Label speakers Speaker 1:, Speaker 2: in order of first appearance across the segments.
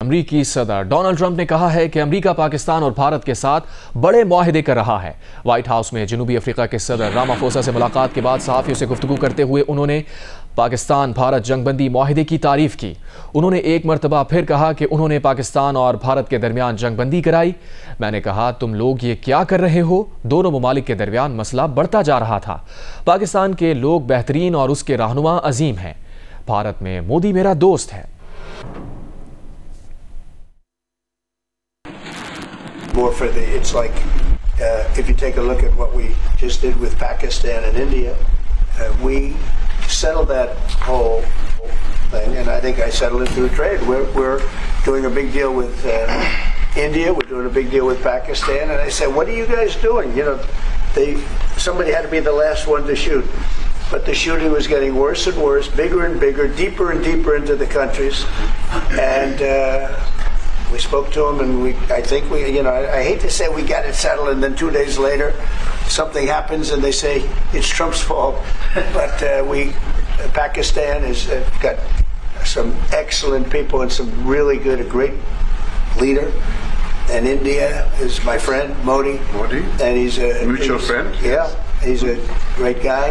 Speaker 1: अमरीकी सदर Donald Trump ने कहा है कि अमरीका पाकिस्तान और भारत के साथ बड़े मुआहदे कर रहा है। व्हाइट हाउस में जनूबी अफ्रीका के सदर रामाफोसा से मुलाकात के बाद सहाफियों से गुफ्तगू करते हुए उन्होंने पाकिस्तान भारत जंगबंदी मुआहदे की तारीफ की। उन्होंने एक मरतबा फिर कहा कि उन्होंने पाकिस्तान और भारत के दरमियान जंगबंदी कराई। मैंने कहा, तुम लोग ये क्या कर रहे हो? दोनों ममालिक के दरमियान मसला बढ़ता जा रहा था। पाकिस्तान के लोग बेहतरीन और उसके रहनुमा अजीम हैं। भारत में मोदी मेरा दोस्त है।
Speaker 2: More for the, it's like if you take a look at what we just did with Pakistan and India, we settled that whole thing, and I think I settled it through trade. We're doing a big deal with India, we're doing a big deal with Pakistan, and I said, what are you guys doing? You know, somebody had to be the last one to shoot, but the shooting was getting worse and worse, bigger and bigger, deeper and deeper into the countries, and we spoke to him, and I think I hate to say we got it settled, and then 2 days later, something happens, and they say it's Trump's fault. But Pakistan has got some excellent people and some really good, a great leader. And India is my friend Modi, and he's a
Speaker 3: mutual friend.
Speaker 2: Yeah, he's a great guy,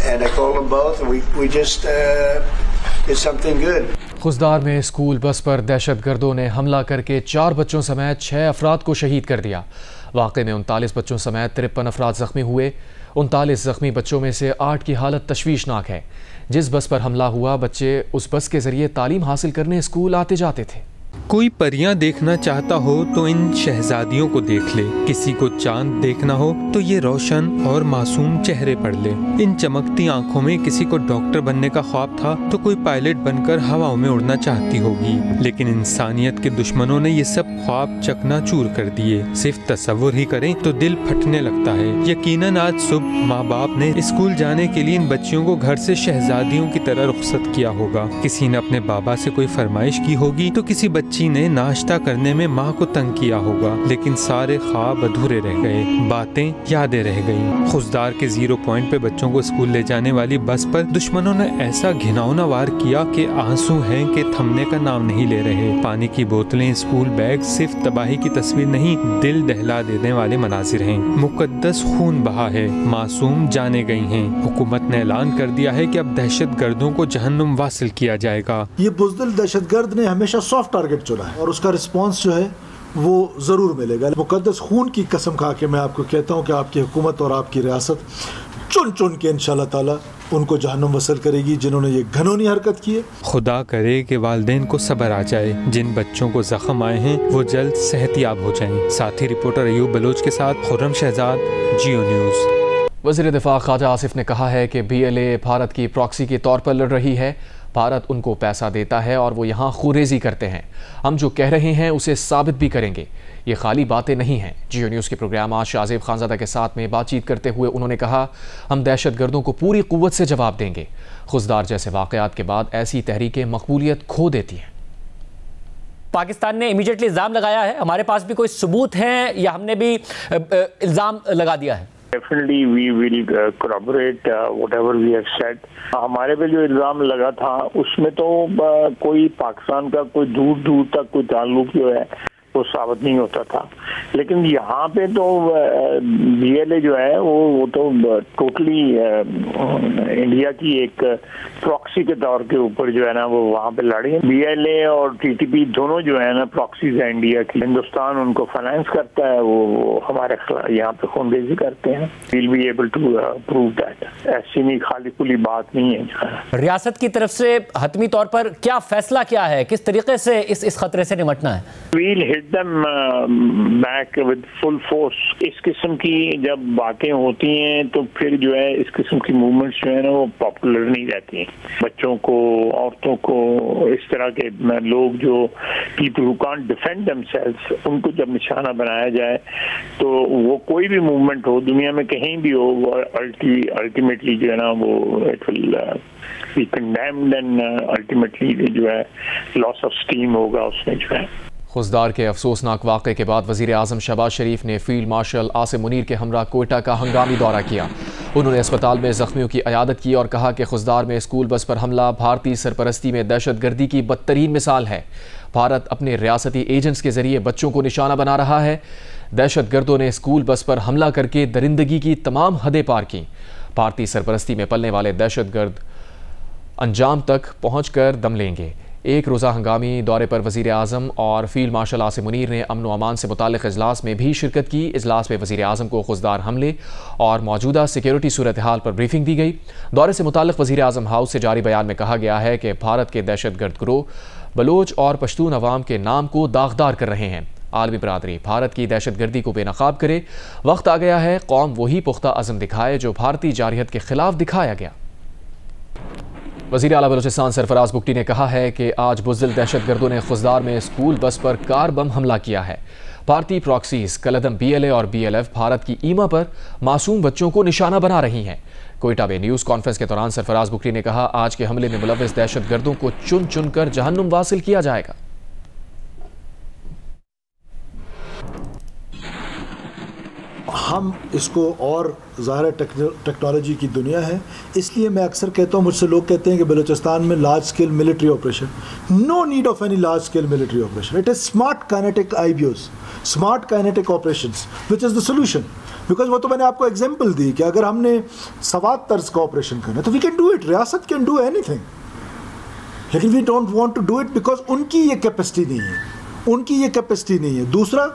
Speaker 2: and I called them both, and we just did something good.
Speaker 1: Khuzdar में school bus पर दहशतगर्दों ने हमला करके 4 बच्चों समेत 6 अफराद को शहीद कर दिया। वाक़े में 39 बच्चों समेत 53 अफराद जख्मी हुए। 39 जख्मी बच्चों में से 8 की हालत तशवीशनाक है। जिस बस पर हमला हुआ, बच्चे उस बस के जरिए तालीम हासिल करने स्कूल आते जाते थे।
Speaker 4: कोई परियां देखना चाहता हो तो इन शहजादियों को देख ले, किसी को चांद देखना हो तो ये रोशन और मासूम चेहरे पढ़ ले। इन चमकती आंखों में किसी को डॉक्टर बनने का ख्वाब था तो कोई पायलट बनकर हवाओं में उड़ना चाहती होगी, लेकिन इंसानियत के दुश्मनों ने ये सब ख्वाब चकनाचूर कर दिए। सिर्फ तस्वुर ही करें तो दिल फटने लगता है। यकीनन आज सुबह माँ बाप ने स्कूल जाने के लिए इन बच्चियों को घर से शहजादियों की तरह रुखसत किया होगा। किसी ने अपने बाबा से कोई फरमाइश की होगी तो किसी बच्ची ने नाश्ता करने में माँ को तंग किया होगा, लेकिन सारे ख्वाब अधूरे रह गए, बातें यादें रह गईं। खुजदार के 0 पॉइंट पे बच्चों को स्कूल ले जाने वाली बस पर दुश्मनों ने ऐसा घिनौना वार किया कि आंसू हैं कि थमने का नाम नहीं ले रहे। पानी की बोतलें, स्कूल बैग सिर्फ तबाही की तस्वीर नहीं, दिल दहला देने वाले मनाजिर हैं। मुकद्दस खून बहा है, मासूम जाने गई हैं। हुकूमत ने ऐलान कर दिया है कि अब दहशत गर्दों को जहन्नुम वासिल किया जाएगा।
Speaker 5: ये बुज़दिल दहशतगर्द ने हमेशा सॉफ्ट टारगेट चुना है और उसका रिस्पांस जो है वो ज़रूर मिलेगा। मुकद्दस खून की कसम खा के मैं आपको कहता हूँ कि आपकी हुकूमत और आपकी रियासत चुन चुन के इंशाल्लाह ताला उनको जहन्नुम वसल करेगी जिन्होंने ये घिनौनी हरकत की है। खुदा करे कि वालिदैन को सब्र आ जाए, जिन बच्चों को जख्म आए हैं वो जल्द सेहतियाब हो जाएं। साथी रिपोर्टर अयूब बलोच के साथ खुर्रम शहजाद, जियो न्यूज़।
Speaker 1: वज़ीर दिफा ख्वाजा आसिफ ने कहा है कि BLA भारत की प्रॉक्सी के तौर पर लड़ रही है। भारत उनको पैसा देता है और वो यहाँ खुरेजी करते हैं। हम जो कह रहे हैं उसे साबित भी करेंगे, ये खाली बातें नहीं हैं। जियो न्यूज़ के प्रोग्राम आज शाहजेब खानज़ादा के साथ में बातचीत करते हुए उन्होंने कहा, हम दहशतगर्दों को पूरी कुव्वत से जवाब देंगे। खुजदार जैसे वाक़यात के बाद ऐसी तहरीकें मकबूलियत खो देती हैं।
Speaker 6: पाकिस्तान ने इमीडिएटली इल्ज़ाम लगाया है, हमारे पास भी कोई सबूत हैं या हमने भी इल्ज़ाम लगा दिया है?
Speaker 3: Definitely we will corroborate whatever we have said. हमारे पे जो इल्ज़ाम लगा था उसमें तो कोई पाकिस्तान का कोई दूर दूर तक कोई ताल्लुक जो है वो साबित नहीं होता था, लेकिन यहाँ पे तो BLA जो है वो तो टोटली इंडिया की एक प्रॉक्सी के तौर के ऊपर जो है ना वो वहाँ पे लड़ी है। BLA और TTP दोनों जो है ना प्रॉक्सीज है इंडिया की। हिंदुस्तान उनको फाइनेंस करता है, वो हमारे यहाँ पे खूनरेजी करते हैं। We'll be able to prove that. ऐसी नहीं खाली खुली बात नहीं है।
Speaker 6: रियासत की तरफ से हतमी तौर पर क्या फैसला क्या है, किस तरीके से इस खतरे से निमटना है?
Speaker 3: We'll hit them back with full force. इस किस्म की जब बातें होती हैं तो फिर जो है इस किस्म की मूवमेंट्स जो है ना वो पॉपुलर नहीं रहती हैं। बच्चों को, औरतों को, इस तरह के लोग जो people who can't defend themselves, उनको जब निशाना बनाया जाए तो वो कोई भी मूवमेंट हो दुनिया में कहीं भी हो, वो अल्टीमेटली जो है ना वो it will be condemned and ultimately जो है लॉस ऑफ स्टीम होगा उसमें जो है।
Speaker 1: खुजदार के अफसोसनाक वाक़े के बाद वज़ीर आज़म शहबाज शरीफ ने फील्ड मार्शल आसिम मुनीर के हमरा कोयटा का हंगामी दौरा किया। उन्होंने अस्पताल में ज़ख्मियों की अयादत की और कहा कि खुजदार में स्कूल बस पर हमला भारतीय सरपरस्ती में दहशतगर्दी की बदतरीन मिसाल है। भारत अपने रियासती एजेंट्स के जरिए बच्चों को निशाना बना रहा है। दहशतगर्दों ने स्कूल बस पर हमला करके दरिंदगी की तमाम हदें पार की। भारतीय सरपरस्ती में पलने वाले दहशतगर्द अंजाम तक पहुँच कर दम लेंगे। एक रोज़ा हंगामी दौरे पर वज़ीर आज़म और फील्ड मार्शल आसिम मुनीर ने अमन व अमान से मुताल्लिक़ इजलास में भी शिरकत की। इजलास में वज़ीर आज़म को खुजदार हमले और मौजूदा सिक्योरिटी सूरत हाल पर ब्रीफिंग दी गई। दौरे से मुताल्लिक़ वज़ीर आज़म हाउस से जारी बयान में कहा गया है कि भारत के दहशतगर्द गिरोह बलोच और पश्तून अवाम के नाम को दागदार कर रहे हैं। आलमी बरादरी भारत की दहशतगर्दी को बेनकाब करे। वक्त आ गया है कौम वही पुख्ता अज़म दिखाए जो भारतीय जारहियत के खिलाफ दिखाया गया। वज़ीर आला बलूचिस्तान सरफराज बुगटी ने कहा है कि आज बुज़दिल दहशतगर्दों ने खुजदार में स्कूल बस पर कार बम हमला किया है। भारतीय प्रॉक्सीज कलदम BLA और BLF भारत की ईमा पर मासूम बच्चों को निशाना बना रही हैं। कोयटा में न्यूज़ कॉन्फ्रेंस के दौरान सरफराज बुगटी ने कहा, आज के हमले में मुलव्विस दहशतगर्दों को चुन चुन कर जहन्नुम वासिल किया जाएगा।
Speaker 5: हम इसको और ज़ाहिर टेक्नोलॉजी की दुनिया है, इसलिए मैं अक्सर कहता हूँ, मुझसे लोग कहते हैं कि बलूचिस्तान में large scale military operation, no need of any large scale military operation, it is smart kinetic IBOs, smart kinetic operations which is the solution. Because वो तो मैंने आपको एग्जांपल दी कि अगर हमने सवात तर्ज का ऑपरेशन करना है तो वी कैन डू इट, रियासत कैन डू एनीथिंग, लेकिन we don't want to do it because उनकी ये कैपेसिटी नहीं है, उनकी ये कैपेसिटी नहीं है। दूसरा,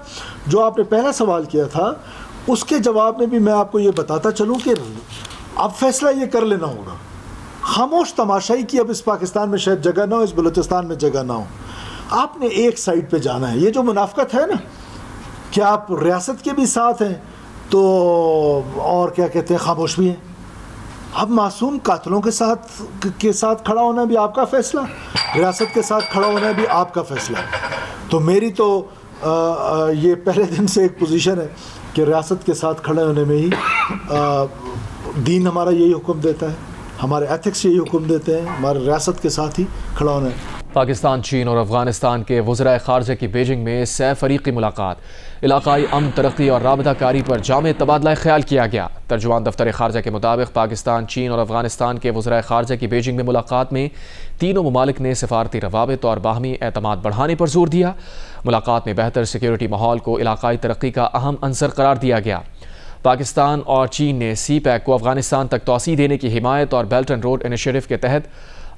Speaker 5: जो आपने पहला सवाल किया था उसके जवाब में भी मैं आपको ये बताता चलूँ कि अब फैसला ये कर लेना होगा। खामोश तमाशाई की अब इस पाकिस्तान में शायद जगह ना हो, इस बलूचिस्तान में जगह ना हो। आपने एक साइड पे जाना है। ये जो मुनाफकत है ना कि आप रियासत के भी साथ हैं तो और क्या कहते हैं खामोश भी हैं। अब मासूम कातलों के साथ खड़ा होना भी आपका फैसला, रियासत के साथ खड़ा होना भी आपका फैसला है। तो मेरी तो ये पहले दिन से एक पोजीशन है कि रियासत के साथ खड़े होने में ही दीन हमारा यही हुक्म देता है, हमारे एथिक्स यही हुक्म देते हैं, हमारे रियासत के साथ ही खड़ा होना है।
Speaker 1: पाकिस्तान, चीन और अफगानिस्तान के वज़राए ख़ारजा की बीजिंग में सह-फ़रीक़ी मुलाकात, इलाक़ाई अमन, तरक्की और राबताकारी पर जामे तबादला ख्याल किया गया। तर्जुमान दफ्तर ख़ारजा के मुताबिक पाकिस्तान, चीन और अफगानिस्तान के वज़राए ख़ारजा की बीजिंग में मुलाकात में तीनों ममालिक ने सिफारती रवाबित और बाहमी एतमाद बढ़ाने पर जोर दिया। मुलाकात में बेहतर सिक्योरिटी माहौल को इलाक़ाई तरक्की का अहम अंसर करार दिया गया। पाकिस्तान और चीन ने CPEC को अफगानिस्तान तक तोसी देने की हिमायत और बेल्ट एंड रोड इनिशिएटिव के तहत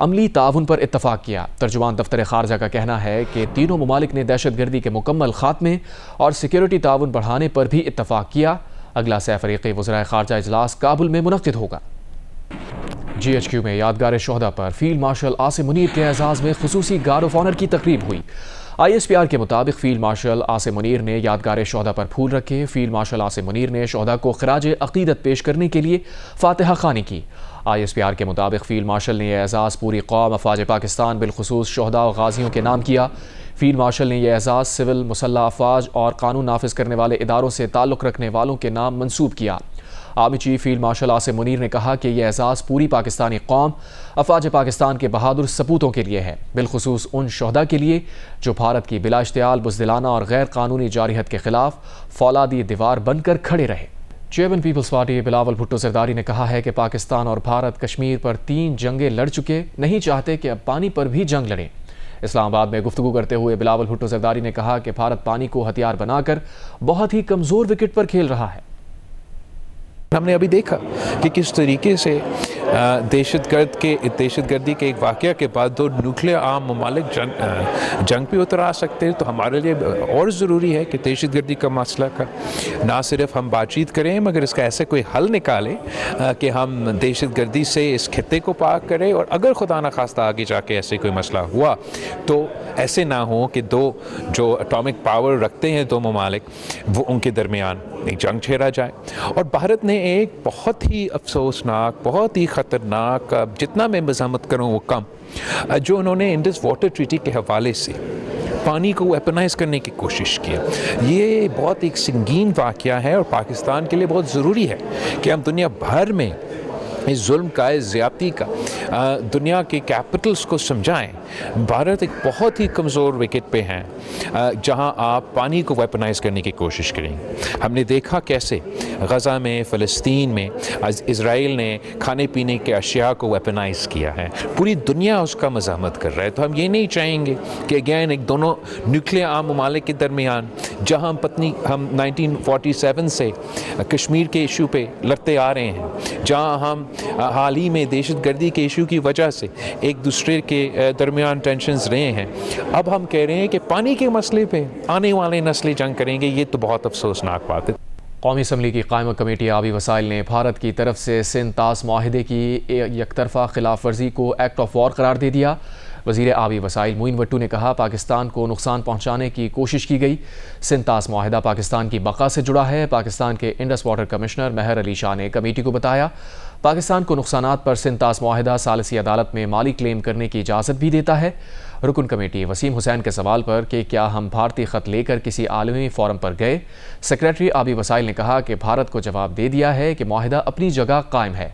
Speaker 1: अमली ताउन पर इत्तफाक किया। तर्जुमान दफ्तर ख़ारजा का कहना है कि तीनों ममालिक ने दहशतगर्दी के मुकम्मल खात्मे और सिक्योरिटी ताउन बढ़ाने पर भी इत्तफाक किया। अगला सह-फ़रीक़ी वज़राए ख़ारजा इजलास काबुल में मुनक़्क़िद होगा। GHQ में यादगार शोहदा पर फील्ड मार्शल आसिम मुनीर के एजाज़ में खुसूसी गार्ड ऑफ ऑनर की तकरीब हुई। ISPR के मुताबिक फील्ड मार्शल आसिम मुनीर ने यादगार शोहदा पर फूल रखे। फील्ड मार्शल आसिम मुनीर ने शोहदा को खिराज अक़ीदत पेश करने के लिए फातिहा ख़ानी की। ISPR के मुताबिक फील्ड मार्शल ने यह एजाज़ पूरी कौम अफ़वाज पाकिस्तान बिलखुसूस शोहदा और गाजियों के नाम किया। फील्ड मार्शल ने यह एजाज़ सिविल मुसल्लह अफ़वाज और कानून नाफिज करने वाले इदारों से ताल्लुक़ रखने वालों के नाम मंसूब किया। Army chief field marshal Asim Munir ने कहा कि यह एजाज़ पूरी पाकिस्तानी कौम अफ़वाज पाकिस्तान के बहादुर सपूतों के लिए है, बिलखुसूस उन शोहदा के लिए जो भारत की बिला इश्तियाल, बुज़दिलाना और गैर कानूनी जारहियत के खिलाफ फौलादी दीवार बनकर खड़े रहे। चेयरमैन पीपल्स पार्टी बिलावल भुट्टो ज़रदारी ने कहा है कि पाकिस्तान और भारत कश्मीर पर 3 जंगें लड़ चुके, नहीं चाहते कि अब पानी पर भी जंग लड़ें। इस्लामाबाद में गुफ्तगू करते हुए बिलावल भुट्टो ज़रदारी ने कहा कि भारत पानी को हथियार बनाकर बहुत ही कमज़ोर विकेट पर खेल रहा है।
Speaker 7: हमने अभी देखा कि किस तरीके से दहशतगर्दी के एक वाक़या के बाद 2 न्यूक्लियर आर्म ममालिक जंग पे उतर आ सकते हैं। तो हमारे लिए और ज़रूरी है कि दहशतगर्दी का मसला का ना सिर्फ हम बातचीत करें मगर इसका ऐसे कोई हल निकालें कि हम दहशतगर्दी से इस खित्ते को पाक करें। और अगर खुदा न खास्ता आगे जाके ऐसे कोई मसला हुआ तो ऐसे ना हो कि 2 जो एटॉमिक पावर रखते हैं 2 ममालिक, वो उनके दरमियान एक जंग छेड़ा जाए। और भारत ने एक बहुत ही अफसोसनाक, बहुत ही ख़तरनाक, जितना मैं मज़म्मत करूँ वो कम, जो उन्होंने इंडस वाटर ट्रीटी के हवाले से पानी को वेपनाइज़ करने की कोशिश की। ये बहुत एक संगीन वाक़या है और पाकिस्तान के लिए बहुत ज़रूरी है कि हम दुनिया भर में इस जुल्म का, इस ज़्यादती का दुनिया के कैपिटल्स को समझाएं। भारत एक बहुत ही कमज़ोर विकेट पे है जहां आप पानी को वेपनाइज करने की कोशिश करें। हमने देखा कैसे गज़ा में, फ़लस्तीन में इज़राइल ने खाने पीने के अशिया को वेपनाइज किया है। पूरी दुनिया उसका मज़ामत कर रहा है। तो हम ये नहीं चाहेंगे कि अगेन एक दोनों न्यूक्लियर आर्म ममालिक के दरमियान, जहाँ हम 1947 से कश्मीर के इशू पे लड़ते आ रहे हैं, जहाँ हम हाल ही में दहशतगर्दी के इशू की वजह से एक दूसरे के दरमियान टेंशन्स रहे हैं, अब हम कह रहे हैं कि पानी के मसले पे आने वाले नस्लें जंग करेंगे। ये तो बहुत अफसोसनाक बात है।
Speaker 1: कौमी असम्बली की कायम कमेटी आबी वसाइल ने भारत की तरफ से सिंध-तास माहिदे की यकतरफा खिलाफ वर्जी को एक्ट ऑफ वॉर करार दे दिया। वज़ीर आबी वसाइल मोइन भट्टू ने कहा, पाकिस्तान को नुकसान पहुँचाने की कोशिश की गई। सिंध-तास माहिदा पाकिस्तान की बका से जुड़ा है। पाकिस्तान के इंडस वाटर कमिश्नर महर अली शाह ने कमेटी को बताया, पाकिस्तान को नुकसानात पर सिंध-तास माहिदा सालिसी अदालत में माली क्लेम करने की इजाज़त भी देता है। रुकन कमेटी वसीम हुसैन के सवाल पर कि क्या हम भारतीय ख़त लेकर किसी आलमी फोरम पर गए, सेक्रेटरी आबी वसाइल ने कहा कि भारत को जवाब दे दिया है कि माहिदा अपनी जगह कायम है।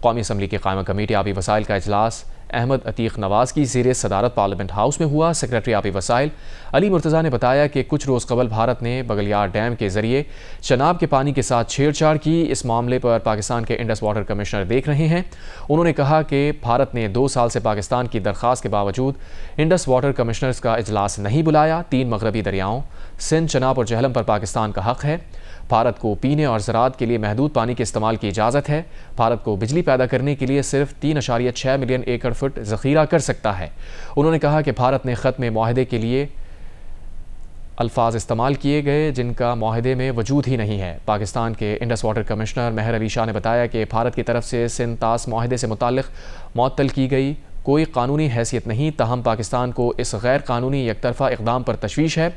Speaker 1: कौमी असम्बली की कायम कमेटी आबी वसाइल का इजलास अहमद अतीक नवाज़ की ज़ेर सदारत पार्लियामेंट हाउस में हुआ। सेक्रेटरी आबी वसाइल अली मुर्तज़ा ने बताया कि कुछ रोज़ कबल भारत ने बगलियार डैम के ज़रिए चनाब के पानी के साथ छेड़छाड़ की। इस मामले पर पाकिस्तान के इंडस वाटर कमिश्नर देख रहे हैं। उन्होंने कहा कि भारत ने 2 साल से पाकिस्तान की दरख्वास्त के बावजूद इंडस वाटर कमिश्नर्स का इजलास नहीं बुलाया। 3 मगरबी दरियाओं सिंध, चनाब और जहलम पर पाकिस्तान का हक़ है। भारत को पीने और ज़राअत के लिए महदूद पानी के इस्तेमाल की इजाज़त है। भारत को बिजली पैदा करने के लिए सिर्फ 3.6 मिलियन एकड़ फुट ज़ख़ीरा कर सकता है। उन्होंने कहा कि भारत ने ख़त्म माहिदे के लिए अल्फाज इस्तेमाल किए गए जिनका माहिदे में वजूद ही नहीं है। पाकिस्तान के इंडस वाटर कमिश्नर महर अली शाह ने बताया कि भारत की तरफ से सिंध-तास माहिदे से मुताल्लिक़ मुअत्तल की गई कोई कानूनी हैसियत नहीं, ताहम पाकिस्तान को इस गैर कानूनी यकतरफा इक़दाम पर तशवीश है।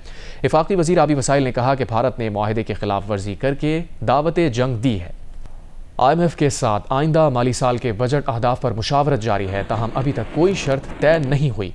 Speaker 1: इफ़ाक़ी वज़ीर आबी वसाइल ने कहा कि भारत ने माहिदे की खिलाफ वर्जी करके दावत जंग दी है। IMF के साथ आइंदा माली साल के बजट अहदाफ पर मुशावरत जारी है, ताहम अभी तक कोई शर्त तय नहीं हुई।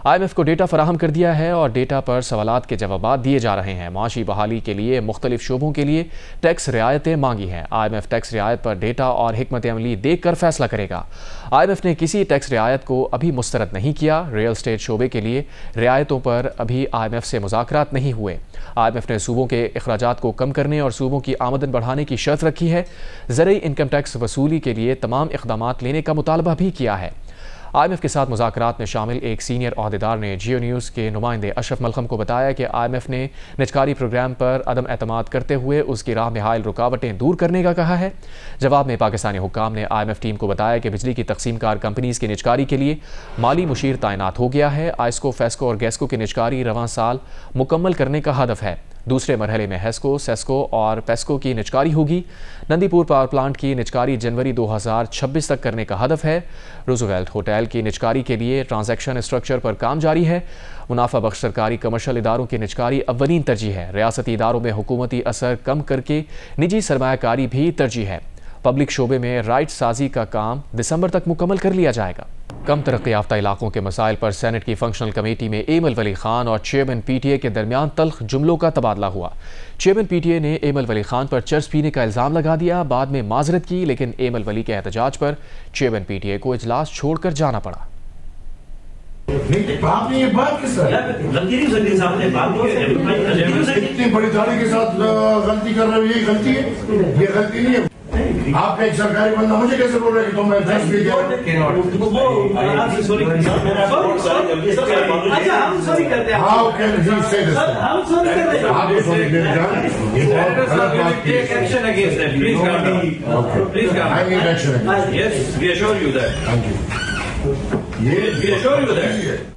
Speaker 1: IMF को डेटा फराहम कर दिया है और डेटा पर सवालात के जवाब दिए जा रहे हैं। माशी बहाली के लिए मुख्तलिफ शोबों के लिए टैक्स रियायतें मांगी हैं। IMF टैक्स रियायत पर डेटा और हिकमत अमली देख कर फैसला करेगा। IMF ने किसी टैक्स रियायत को अभी मुस्तरद नहीं किया। रियल एस्टेट शोबे के लिए रियायतों पर अभी IMF से मुज़ाकरात नहीं हुए। IMF ने सूबों के अखराजात को कम करने और सूबों की आमदन बढ़ाने की शर्त रखी है। ज़रूरी इनकम टैक्स वसूली के लिए तमाम इक़दामात लेने का मुतालबा भी किया है। IMF के साथ मुज़ाकरात में शामिल एक सीनियर अहदेदार ने जियो न्यूज़ के नुमाइंदे अशरफ मलखम को बताया कि IMF ने निजकारी प्रोग्राम पर अदम एतमाद करते हुए उसकी राह में हायल रुकावटें दूर करने का कहा है। जवाब में पाकिस्तानी हुक्काम ने IMF टीम को बताया कि बिजली की तकसीमकार कंपनीज़ की निजकारी के लिए माली मुशीर तैनात हो गया है। आइस्को, फेस्को और गैस्को की निजकारी रवां साल मुकम्मल करने का हदफ है। दूसरे मरहले में हेस्को, सेस्को और पेस्को की निजकारी होगी। नंदीपुर पावर प्लांट की निजकारी जनवरी 2026 तक करने का हदफ है। रूजवेल्ट होटल की निजकारी के लिए ट्रांजैक्शन स्ट्रक्चर पर काम जारी है। मुनाफा बख्श सरकारी कमर्शल इदारों की निजकारी अव्वलीन तरजीह है। रियासती इदारों में हुकूमती असर कम करके निजी सरमायाकारी भी तरजीह है। पब्लिक शोबे में राइट साजी का काम दिसंबर तक मुकम्मल कर लिया जाएगा। कम तरक्की याफ्ता इलाकों के मसाइल पर सेनेट की फंक्शनल कमेटी में एमल वली खान और चेयरमैन PTA के दरमियान तल्ख जुमलों का तबादला हुआ। चेयरमैन PTA ने एमल वली खान पर चर्च पीने का इल्ज़ाम लगा दिया, बाद में माजरत की, लेकिन एमल वली के एहतजाज पर चेयरमैन PTA को इजलास छोड़कर जाना पड़ा।
Speaker 8: आपने ये बात किस इतनी बड़ी दाढ़ी के साथ गलती कर रहे हो, ये गलती है, ये गलती नहीं है। आप एक सरकारी बंदा मुझे कैसे बोल रहे कि तुम दस भी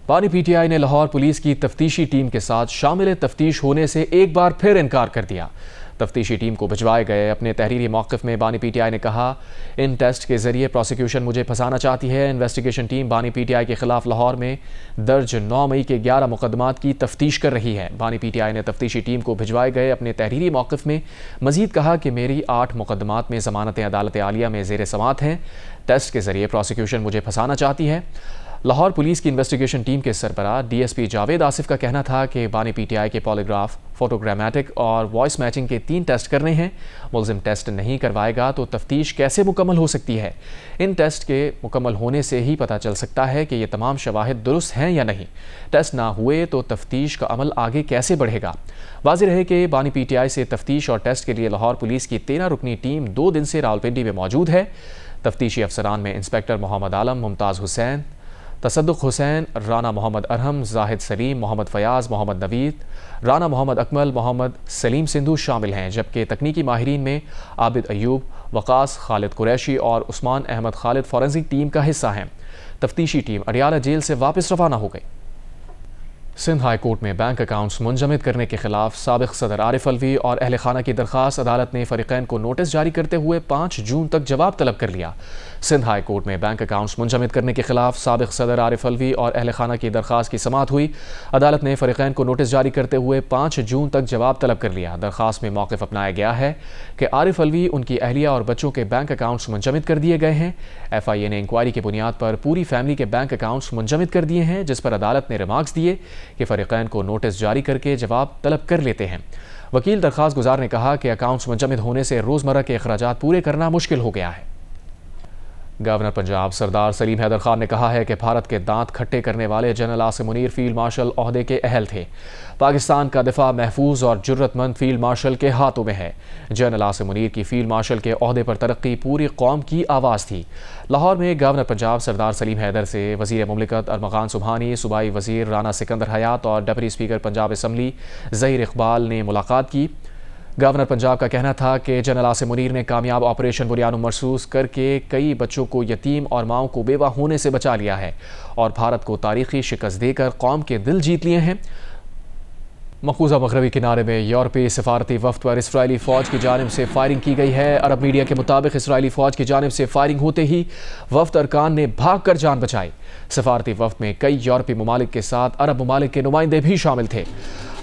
Speaker 1: बानी PTI ने लाहौर पुलिस की तफ्तीशी टीम के साथ शामिल तफ्तीश होने से एक बार फिर इनकार कर दिया। तफ्तीशी टीम को भिजवाए गए अपने तहरीरी मौक़िफ़ में बानी PTI ने कहा, इन टेस्ट के ज़रिए प्रोसिक्यूशन मुझे फंसाना चाहती है। इन्वेस्टिगेशन टीम बानी PTI के ख़िलाफ़ लाहौर में दर्ज 9 मई के 11 मुकदमात की तफ्तीश कर रही है। बानी PTI ने तफ्तीशी टीम को भिजवाए गए अपने तहरीरी मौक़िफ़ में मज़ीद कहा कि मेरी 8 मुकदमात में ज़मानतें अदालत आलिया में ज़ेर समाअत हैं। टेस्ट के ज़रिए प्रोसिक्यूशन मुझे फंसाना चाहती है। लाहौर पुलिस की इन्वेस्टिगेशन टीम के सरबराह डीएसपी जावेद आसिफ का कहना था कि बानी पीटीआई के पॉलीग्राफ, फोटोग्रामेटिक और वॉइस मैचिंग के 3 टेस्ट करने हैं। मुलजिम टेस्ट नहीं करवाएगा तो तफ्तीश कैसे मुकम्मल हो सकती है। इन टेस्ट के मुकम्मल होने से ही पता चल सकता है कि ये तमाम शवाहिद दुरुस्त हैं या नहीं। टेस्ट ना हुए तो तफ्तीश का अमल आगे कैसे बढ़ेगा। वाज़ेह रहे कि बानी पीटीआई से तफ्तीश और टेस्ट के लिए लाहौर पुलिस की 13 रुकनी टीम 2 दिन से रावलपिंडी में मौजूद है। तफ्तीशी अफसरान में इंस्पेक्टर मोहम्मद आलम, मुमताज़ हुसैन, तसद्दुक हुसैन, राना मोहम्मद अरहम, जाहिद सलीम, मोहम्मद फयाज, मोहम्मद नवीद, राना मोहम्मद अकमल, मोहम्मद सलीम सिंधु शामिल हैं। जबकि तकनीकी माहिरीन में आबिद अयूब, वकास, खालिद कुरैशी और उस्मान अहमद खालिद फॉरेंसिक टीम का हिस्सा हैं। तफ्तीशी टीम अडियाला जेल से वापस रवाना हो गई। सिंध हाई कोर्ट में बैंक अकाउंट्स मुंजमद करने के खिलाफ साबिक सदर आरिफ अलवी और अहल खाना की दरख्वास्त अदालत ने फरीकैन को नोटिस जारी करते हुए 5 जून तक जवाब तलब कर लिया। सिंध हाई कोर्ट में बैंक अकाउंट्स मुंजमद करने के खिलाफ साबिक सदर आरिफ अलवी और अहल खाना की दरख्वास्त की समाअत हुई। अदालत ने फरीकैन को नोटिस जारी करते हुए 5 जून तक जवाब तलब कर लिया। दरख्वास्त में मौक़िफ़ अपनाया गया है कि आरिफ अलवी, उनकी अहलिया और बच्चों के बैंक अकाउंट्स मुंजमद कर दिए गए हैं। FIA ने इंक्वायरी की बुनियाद पर पूरी फैमिली के बैंक अकाउंट्स मुंजमद कर दिए हैं, जिस पर अदालत ने रिमार्क्स दिए कि फरीकैन को नोटिस जारी करके जवाब तलब कर लेते हैं। वकील दरख्वास्त गुजार ने कहा कि अकाउंट्स मुंजमद होने से रोज़मर्रा के अखराजात पूरे करना मुश्किल हो गया है। गवर्नर पंजाब सरदार सलीम हैदर खान ने कहा है कि भारत के दांत खट्टे करने वाले general Asim Munir field marshal ओहदे के अहल थे। पाकिस्तान का दिफा महफूज और जुर्रतमंद फील्ड मार्शल के हाथों में है। जनरल आसिम मुनीर की फील्ड मार्शल के ओहदे पर तरक्की पूरी कौम की आवाज़ थी। लाहौर में गवर्नर पंजाब सरदार सलीम हैदर से वज़ीर मुमलिकत अरमग़ान सुबहानी, सूबाई वज़ीर राना सिकंदर हयात और deputy speaker Punjab assembly Zaheer Iqbal ने मुलाकात की। गवर्नर पंजाब का कहना था कि जनरल आसिम मुनीर ने कामयाब ऑपरेशन बुनियाद महसूस करके कई बच्चों को यतीम और माओं को बेवा होने से बचा लिया है और भारत को तारीखी शिकस्त देकर कौम के दिल जीत लिए हैं। मकबूजा मगरबी किनारे में यूरोपीय सफारती वफ्द पर इसराइली फ़ौज की जानिब से फायरिंग की गई है। अरब मीडिया के मुताबिक इसराइली फ़ौज की जानिब से फायरिंग होते ही वफ्द अरकान ने भाग कर जान बचाई। सफारती वफ्द में कई यूरोपीय ममालिक के साथ अरब ममालिक के नुमाइंदे भी शामिल थे।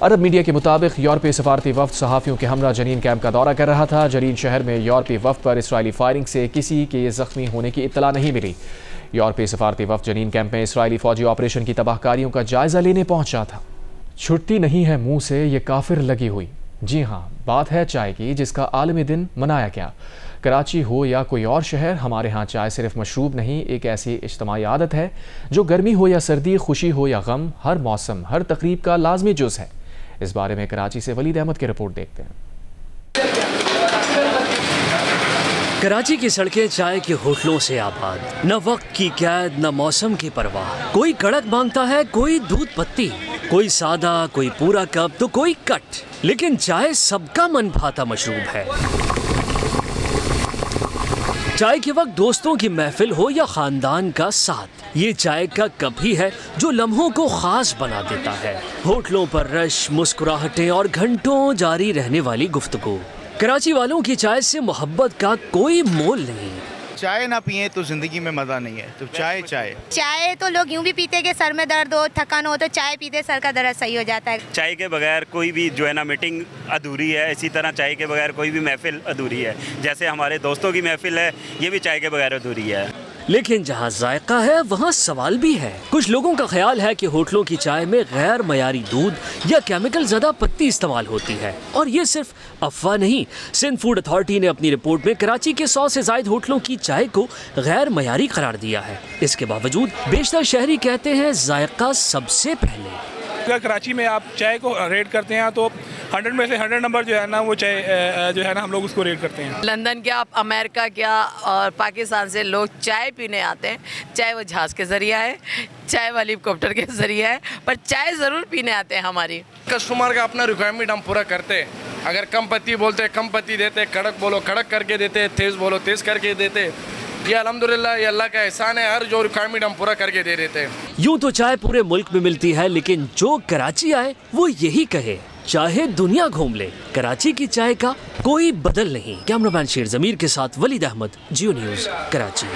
Speaker 1: अरब मीडिया के मुताबिक यूरोपीय सफारती वफ्द सहाफ़ियों के हमरा जनीन कैंप का दौरा कर रहा था। जनीन शहर में यूरोपीय वफ्द पर इसराइली फायरिंग से किसी के ज़ख्मी होने की इत्तला नहीं मिली। यूरोपीय सफारती वफ्द जनीन कैंप में इसराइली फ़ौजी ऑपरेशन की तबाहकारियों का जायज़ा लेने पहुंचा था। छुट्टी नहीं है मुंह से ये काफिर लगी हुई। जी हाँ, बात है चाय की, जिसका आलमी दिन मनाया गया। कराची हो या कोई और शहर, हमारे यहाँ चाय सिर्फ मशरूब नहीं, एक ऐसी इज्तिमाई आदत है जो गर्मी हो या सर्दी, खुशी हो या गम, हर मौसम, हर तकरीब का लाजमी जुज़ है। इस बारे में कराची से वलीद अहमद की रिपोर्ट देखते हैं।
Speaker 9: कराची की सड़कें चाय के होटलों से आबाद, न वक्त की कैद न मौसम की परवाह। कोई कड़क मांगता है, कोई दूध पत्ती, कोई सादा, कोई पूरा कप तो कोई कट, लेकिन चाय सबका मन भाता मशरूब है। चाय के वक्त दोस्तों की महफिल हो या खानदान का साथ, ये चाय का कप ही है जो लम्हों को खास बना देता है। होटलों पर रश, मुस्कुराहटें और घंटों जारी रहने वाली गुफ्तगू। कराची वालों की चाय से मोहब्बत का कोई मोल नहीं।
Speaker 10: चाय ना पिए तो जिंदगी में मजा नहीं है, तो चाय चाय
Speaker 11: चाय तो लोग यूं भी पीते कि सर में दर्द हो, थकान हो, तो चाय पीते सर का दर्द सही हो जाता है।
Speaker 12: चाय के बगैर कोई भी जो है ना मीटिंग अधूरी है, इसी तरह चाय के बगैर कोई भी महफिल अधूरी है। जैसे हमारे दोस्तों की महफिल है, ये भी चाय के बगैर अधूरी है।
Speaker 9: लेकिन जहाँ जायका है वहाँ सवाल भी है। कुछ लोगों का ख्याल है कि होटलों की चाय में गैर मयारी दूध या केमिकल ज़्यादा पत्ती इस्तेमाल होती है, और ये सिर्फ अफवाह नहीं। सिंध फूड अथॉरिटी ने अपनी रिपोर्ट में कराची के 100 से ज़ायद होटलों की चाय को गैर मयारी करार दिया है। इसके बावजूद बेशतर शहरी कहते हैं जायका सबसे पहले।
Speaker 13: अगर कराची में आप चाय को रेट करते हैं तो 100 में से 100 नंबर जो है ना वो चाय जो है ना हम लोग उसको रेट करते हैं।
Speaker 14: लंदन क्या, अमेरिका क्या और पाकिस्तान से लोग चाय पीने आते हैं, चाहे वो जहाज़ के ज़रिए है, चाहे वो हेलीकॉप्टर के ज़रिए है, पर चाय ज़रूर पीने आते हैं। हमारी
Speaker 15: कस्टमर का अपना रिक्वायरमेंट हम पूरा करते हैं। अगर कम पत्ती बोलते कम पत्ती देते, कड़क बोलो कड़क करके देते, तेज़ बोलो तेज़ करके देते। ये अल्हम्दुलिल्लाह ये अल्लाह का एहसान है, हर जो रिक्वायरमेंट हम पूरा करके दे देते हैं।
Speaker 9: यूँ तो चाय पूरे मुल्क में मिलती है, लेकिन जो कराची आए वो यही कहे, चाहे दुनिया घूम ले, कराची की चाय का कोई बदल नहीं। कैमरामैन शेर जमीर के साथ वलीद अहमद, जियो न्यूज़, कराची।